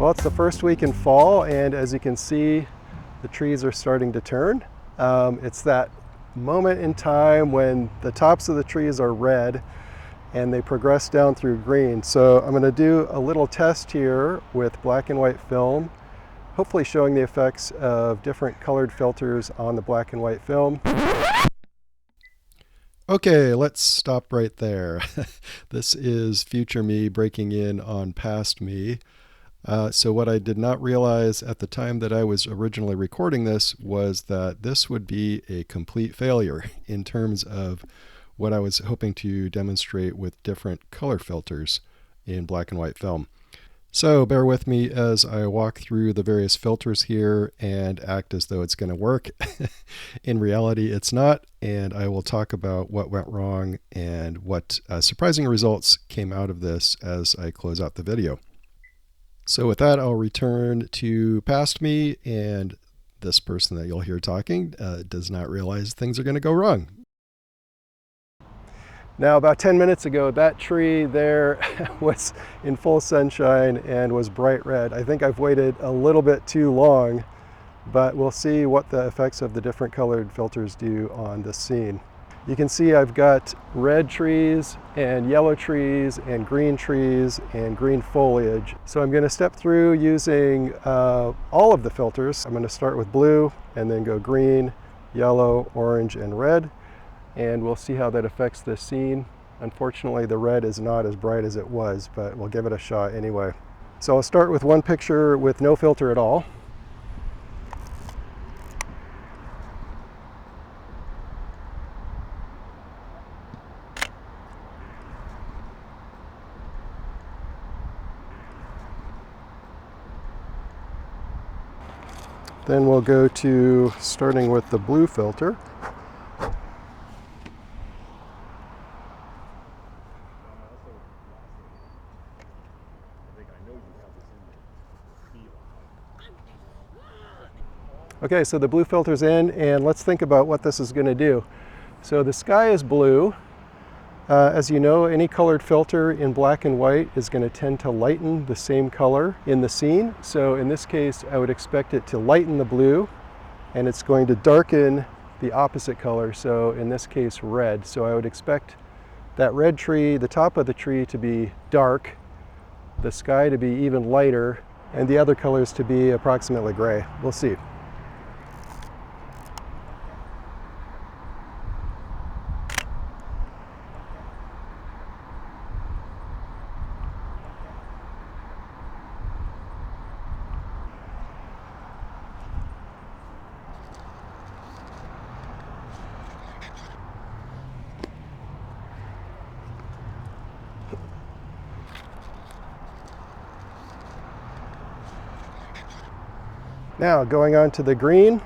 Well, it's the first week in fall, and as you can see, the trees are starting to turn. It's that moment in time when the tops of the trees are red and they progress down through green. So I'm going to do a little test here with black and white film, hopefully showing the effects of different colored filters on the black and white film. Okay, let's stop right there. This is future me breaking in on past me. So what I did not realize at the time that I was originally recording this was that this would be a complete failure in terms of what I was hoping to demonstrate with different color filters in black and white film. So bear with me as I walk through the various filters here and act as though it's going to work. In reality, it's not, and I will talk about what went wrong and what surprising results came out of this as I close out the video. So with that, I'll return to past me, and this person that you'll hear talking does not realize things are going to go wrong. Now, about 10 minutes ago, that tree there was in full sunshine and was bright red. I think I've waited a little bit too long, but we'll see what the effects of the different colored filters do on the scene. You can see I've got red trees and yellow trees and green trees and green foliage. So I'm going to step through using all of the filters. I'm going to start with blue and then go green, yellow, orange, and red. And we'll see how that affects the scene. Unfortunately, the red is not as bright as it was, but we'll give it a shot anyway. So I'll start with one picture with no filter at all. Then we'll go to starting with the blue filter. Okay, so the blue filter's in, and let's think about what this is going to do. So the sky is blue. As you know, any colored filter in black and white is going to tend to lighten the same color in the scene. So in this case, I would expect it to lighten the blue, and it's going to darken the opposite color, so in this case, red. So I would expect that red tree, the top of the tree, to be dark, the sky to be even lighter, and the other colors to be approximately gray. We'll see. Now, going on to the green,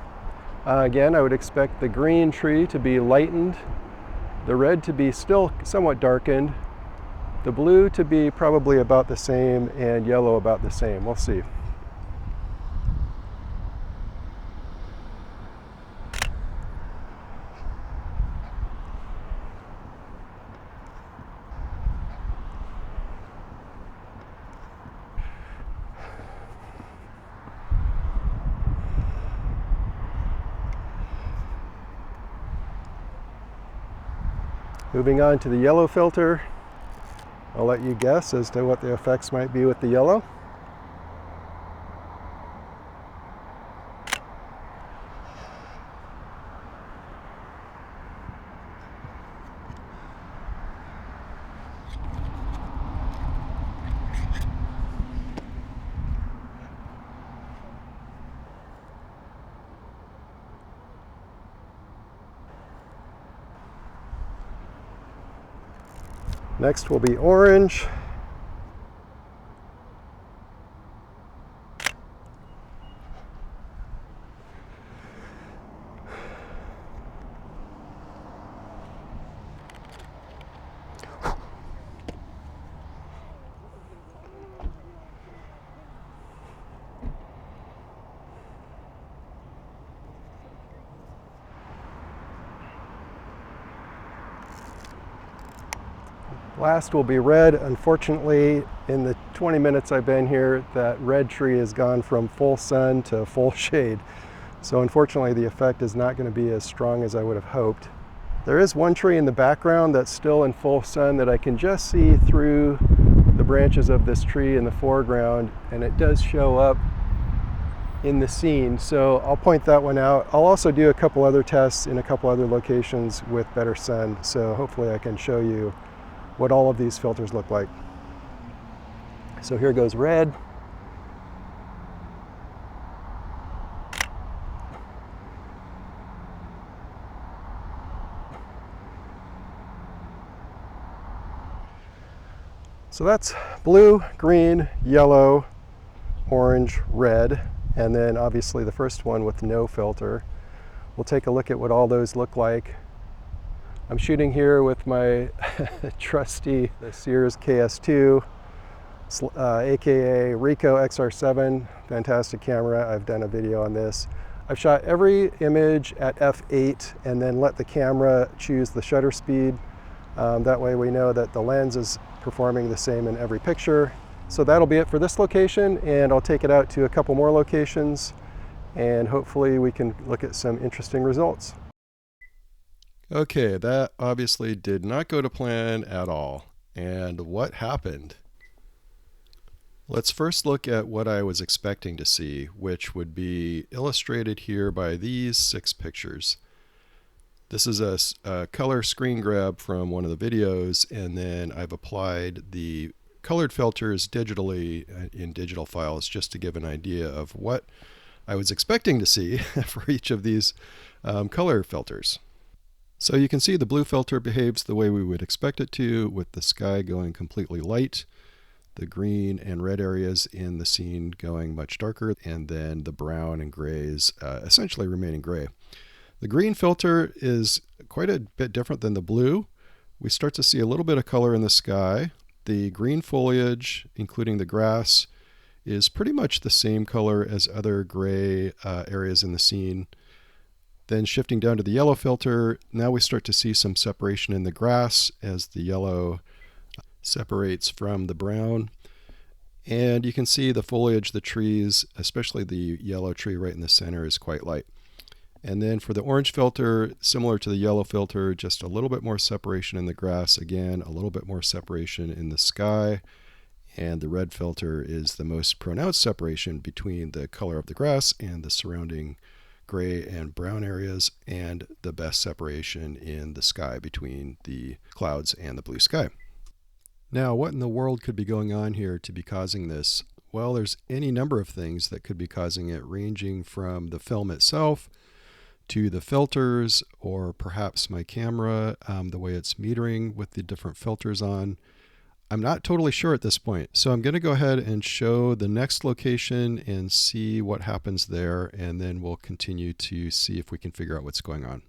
again, I would expect the green tree to be lightened, the red to be still somewhat darkened, the blue to be probably about the same, and yellow about the same. We'll see. Moving on to the yellow filter, I'll let you guess as to what the effects might be with the yellow. Next will be orange. Last will be red. Unfortunately, in the 20 minutes I've been here, that red tree has gone from full sun to full shade. So unfortunately, the effect is not going to be as strong as I would have hoped. There is one tree in the background that's still in full sun that I can just see through the branches of this tree in the foreground, and it does show up in the scene. So I'll point that one out. I'll also do a couple other tests in a couple other locations with better sun. So hopefully I can show you what all of these filters look like. So here goes red. So that's blue, green, yellow, orange, red, and then obviously the first one with no filter. We'll take a look at what all those look like. I'm shooting here with my trusty Sears KS2, aka Ricoh XR7, fantastic camera. I've done a video on this. I've shot every image at f8 and then let the camera choose the shutter speed. That way we know that the lens is performing the same in every picture. So that'll be it for this location, and I'll take it out to a couple more locations and hopefully we can look at some interesting results. Okay, that obviously did not go to plan at all. And what happened? Let's first look at what I was expecting to see, which would be illustrated here by these 6 pictures. This is a color screen grab from one of the videos, and then I've applied the colored filters digitally in digital files just to give an idea of what I was expecting to see for each of these color filters. So you can see the blue filter behaves the way we would expect it to, with the sky going completely light, the green and red areas in the scene going much darker, and then the brown and grays essentially remaining gray. The green filter is quite a bit different than the blue. We start to see a little bit of color in the sky. The green foliage, including the grass, is pretty much the same color as other gray areas in the scene. Then shifting down to the yellow filter, now we start to see some separation in the grass as the yellow separates from the brown. And you can see the foliage, the trees, especially the yellow tree right in the center, is quite light. And then for the orange filter, similar to the yellow filter, just a little bit more separation in the grass. Again, a little bit more separation in the sky. And the red filter is the most pronounced separation between the color of the grass and the surrounding gray and brown areas, and the best separation in the sky between the clouds and the blue sky. Now, what in the world could be going on here to be causing this? Well, there's any number of things that could be causing it, ranging from the film itself to the filters, or perhaps my camera, the way it's metering with the different filters on. I'm not totally sure at this point. So I'm going to go ahead and show the next location and see what happens there, and then we'll continue to see if we can figure out what's going on.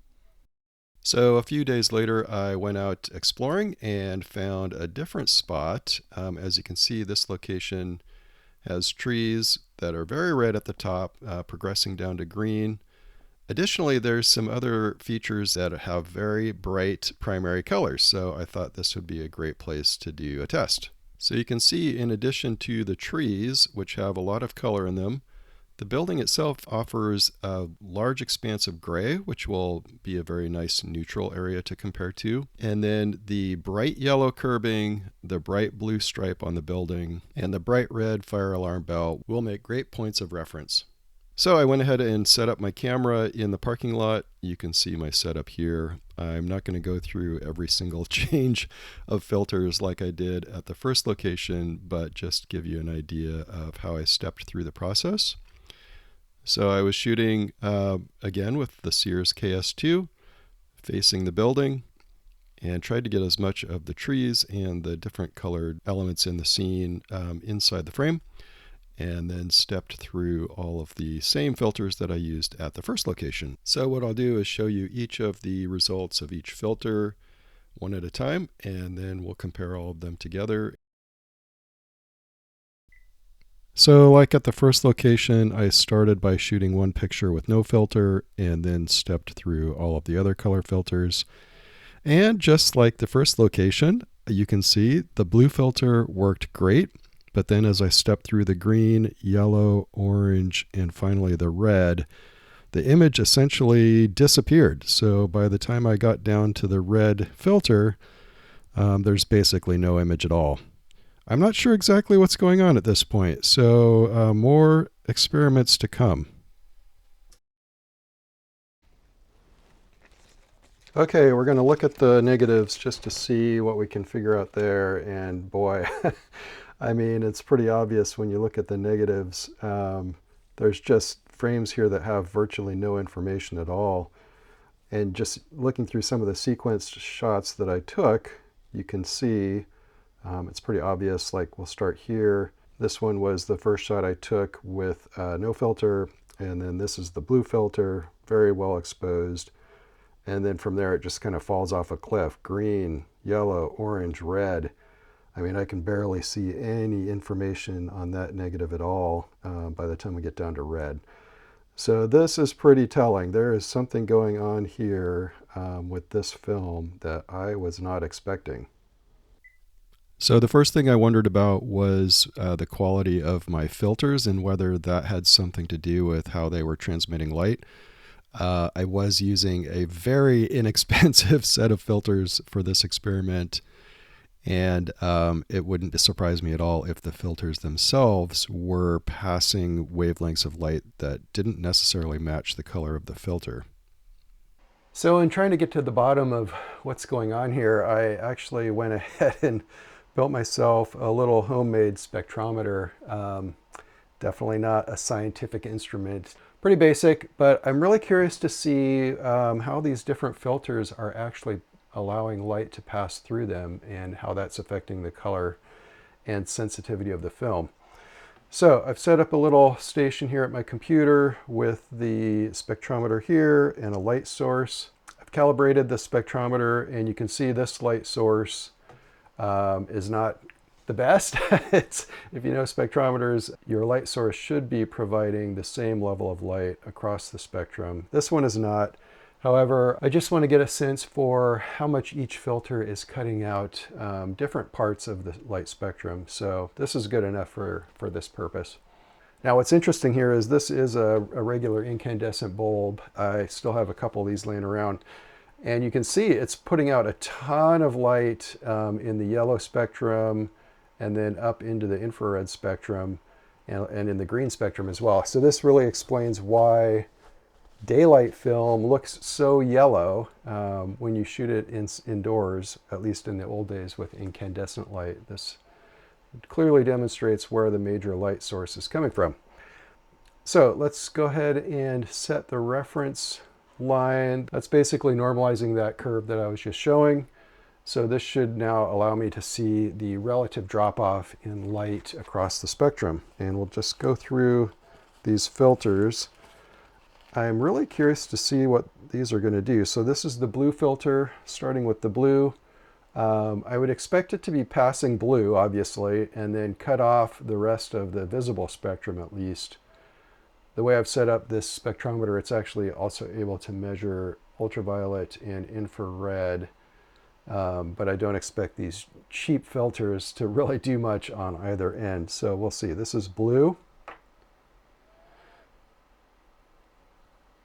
So a few days later, I went out exploring and found a different spot. As you can see, this location has trees that are very red at the top, progressing down to green. Additionally, there's some other features that have very bright primary colors, so I thought this would be a great place to do a test. So you can see, in addition to the trees, which have a lot of color in them, the building itself offers a large expanse of gray, which will be a very nice neutral area to compare to. And then the bright yellow curbing, the bright blue stripe on the building, and the bright red fire alarm bell will make great points of reference. So I went ahead and set up my camera in the parking lot. You can see my setup here. I'm not going to go through every single change of filters like I did at the first location, but just give you an idea of how I stepped through the process. So I was shooting again with the Sears KS2, facing the building, and tried to get as much of the trees and the different colored elements in the scene inside the frame, and then stepped through all of the same filters that I used at the first location. So what I'll do is show you each of the results of each filter one at a time, and then we'll compare all of them together. So like at the first location, I started by shooting one picture with no filter and then stepped through all of the other color filters. And just like the first location, you can see the blue filter worked great, but then as I stepped through the green, yellow, orange, and finally the red, the image essentially disappeared. So by the time I got down to the red filter, there's basically no image at all. I'm not sure exactly what's going on at this point, so more experiments to come. Okay, we're going to look at the negatives just to see what we can figure out there, and boy, I mean, it's pretty obvious when you look at the negatives. There's just frames here that have virtually no information at all. And just looking through some of the sequenced shots that I took, you can see it's pretty obvious. Like, we'll start here. This one was the first shot I took with no filter, and then this is the blue filter, very well exposed. And then from there, it just kind of falls off a cliff. Green, yellow, orange, red. I mean, I can barely see any information on that negative at all by the time we get down to red. So this is pretty telling. There is something going on here with this film that I was not expecting. So the first thing I wondered about was the quality of my filters and whether that had something to do with how they were transmitting light. I was using a very inexpensive set of filters for this experiment, and it wouldn't surprise me at all if the filters themselves were passing wavelengths of light that didn't necessarily match the color of the filter. So in trying to get to the bottom of what's going on here, I actually went ahead and built myself a little homemade spectrometer. Definitely not a scientific instrument. Pretty basic, but I'm really curious to see how these different filters are actually allowing light to pass through them and how that's affecting the color and sensitivity of the film. So I've set up a little station here at my computer with the spectrometer here and a light source. I've calibrated the spectrometer, and you can see this light source is not the best. If you know spectrometers, your light source should be providing the same level of light across the spectrum. This one is not. However, I just want to get a sense for how much each filter is cutting out different parts of the light spectrum. So this is good enough for this purpose. Now what's interesting here is this is a regular incandescent bulb. I still have a couple of these laying around. And you can see it's putting out a ton of light in the yellow spectrum, and then up into the infrared spectrum, and in the green spectrum as well. So this really explains why daylight film looks so yellow when you shoot it indoors, at least in the old days with incandescent light. This clearly demonstrates where the major light source is coming from. So let's go ahead and set the reference line. That's basically normalizing that curve that I was just showing. So this should now allow me to see the relative drop-off in light across the spectrum. And we'll just go through these filters. I'm really curious to see what these are going to do. So this is the blue filter, starting with the blue. I would expect it to be passing blue, obviously, and then cut off the rest of the visible spectrum at least. The way I've set up this spectrometer, it's actually also able to measure ultraviolet and infrared. But I don't expect these cheap filters to really do much on either end. So we'll see. This is blue.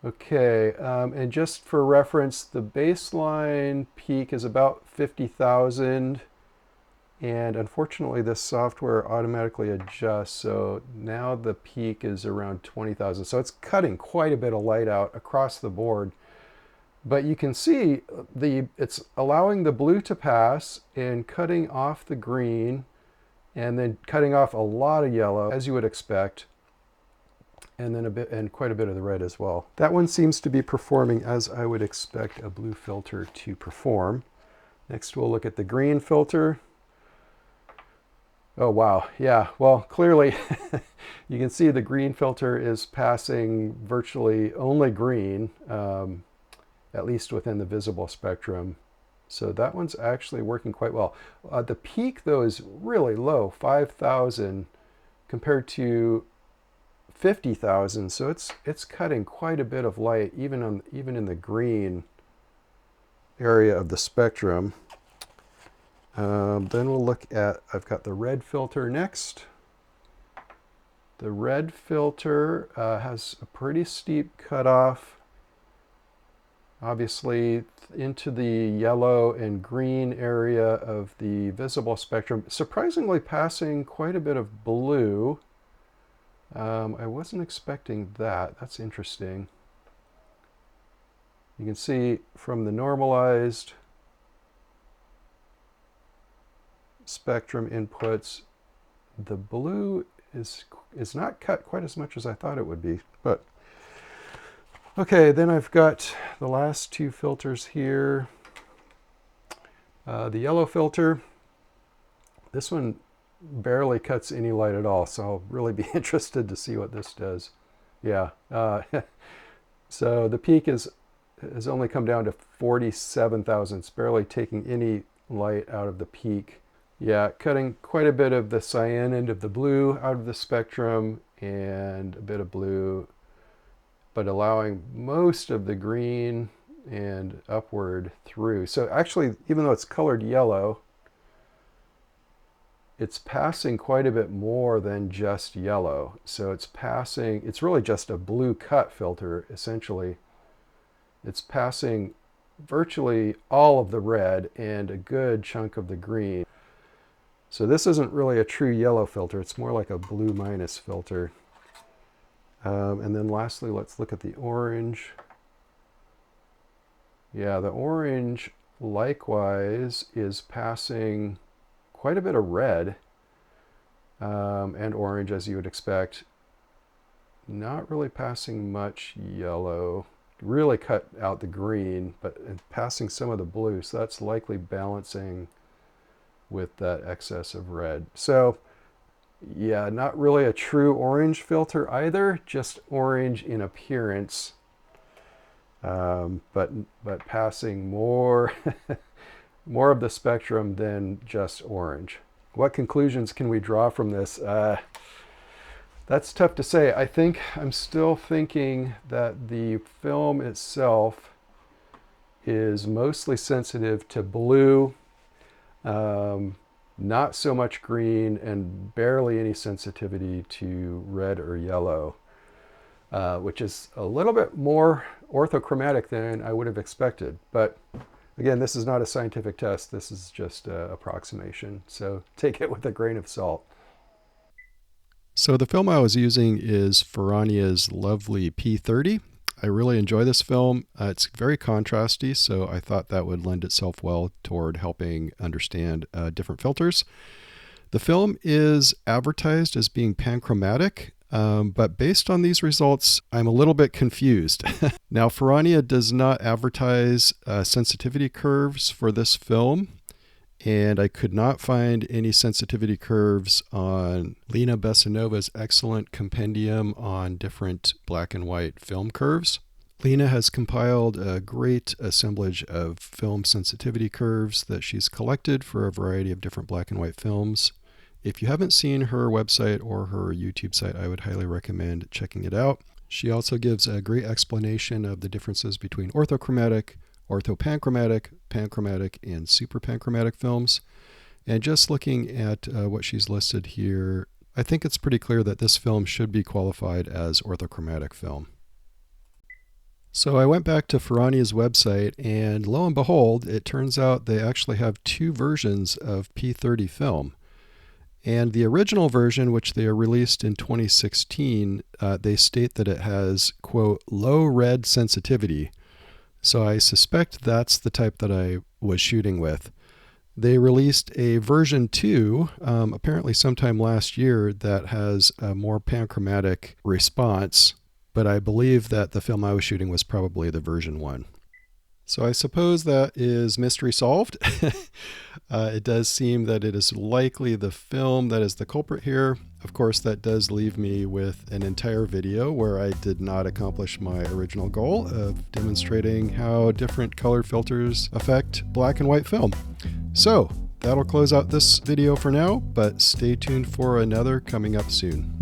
Okay, and just for reference, the baseline peak is about 50,000. And unfortunately, this software automatically adjusts. So now the peak is around 20,000. So it's cutting quite a bit of light out across the board. But you can see it's allowing the blue to pass and cutting off the green, and then cutting off a lot of yellow, as you would expect, and then quite a bit of the red as well. That one seems to be performing as I would expect a blue filter to perform. Next, we'll look at the green filter. Oh, wow. Yeah, well, clearly you can see the green filter is passing virtually only green, at least within the visible spectrum. So that one's actually working quite well. The peak, though, is really low, 5,000 compared to 50,000. So it's cutting quite a bit of light, even in the green area of the spectrum. Then we'll look at, I've got the red filter next. The red filter has a pretty steep cutoff, obviously into the yellow and green area of the visible spectrum, surprisingly passing quite a bit of blue. I wasn't expecting that. That's interesting. You can see from the normalized spectrum inputs, the blue is not cut quite as much as I thought it would be. But okay, then I've got the last two filters here. The yellow filter, this one barely cuts any light at all, so I'll really be interested to see what this does. Yeah, so the peak has only come down to 47 thousandths, barely taking any light out of the peak. Yeah, cutting quite a bit of the cyan end of the blue out of the spectrum and a bit of blue, but allowing most of the green and upward through. So actually, even though it's colored yellow, it's passing quite a bit more than just yellow. So it's passing, it's really just a blue cut filter, essentially. It's passing virtually all of the red and a good chunk of the green. So this isn't really a true yellow filter, it's more like a blue minus filter. And then lastly, let's look at the orange. Yeah, the orange likewise is passing quite a bit of red and orange, as you would expect. Not really passing much yellow. Really cut out the green, but passing some of the blue. So that's likely balancing with that excess of red. So yeah, not really a true orange filter either, just orange in appearance, but passing more more of the spectrum than just orange. What conclusions can we draw from this? That's tough to say. I think I'm still thinking that the film itself is mostly sensitive to blue, not so much green, and barely any sensitivity to red or yellow, which is a little bit more orthochromatic than I would have expected. But again, this is not a scientific test. This is just an approximation. So take it with a grain of salt. So the film I was using is Ferrania's lovely P30. I really enjoy this film. It's very contrasty, so I thought that would lend itself well toward helping understand different filters. The film is advertised as being panchromatic, but based on these results, I'm a little bit confused. Now, Ferrania does not advertise sensitivity curves for this film, and I could not find any sensitivity curves on Lena Besanova's excellent compendium on different black and white film curves. Lena has compiled a great assemblage of film sensitivity curves that she's collected for a variety of different black and white films. If you haven't seen her website or her YouTube site, I would highly recommend checking it out. She also gives a great explanation of the differences between orthochromatic, orthopanchromatic, panchromatic, and superpanchromatic films. And just looking at what she's listed here, I think it's pretty clear that this film should be qualified as orthochromatic film. So I went back to Ferrania's website, and lo and behold, it turns out they actually have two versions of P30 film. And the original version, which they released in 2016, they state that it has, quote, low red sensitivity. So I suspect that's the type that I was shooting with. They released a version 2, apparently sometime last year, that has a more panchromatic response, but I believe that the film I was shooting was probably the version 1. So I suppose that is mystery solved. It does seem that it is likely the film that is the culprit here. Of course, that does leave me with an entire video where I did not accomplish my original goal of demonstrating how different color filters affect black and white film. So that'll close out this video for now, but stay tuned for another coming up soon.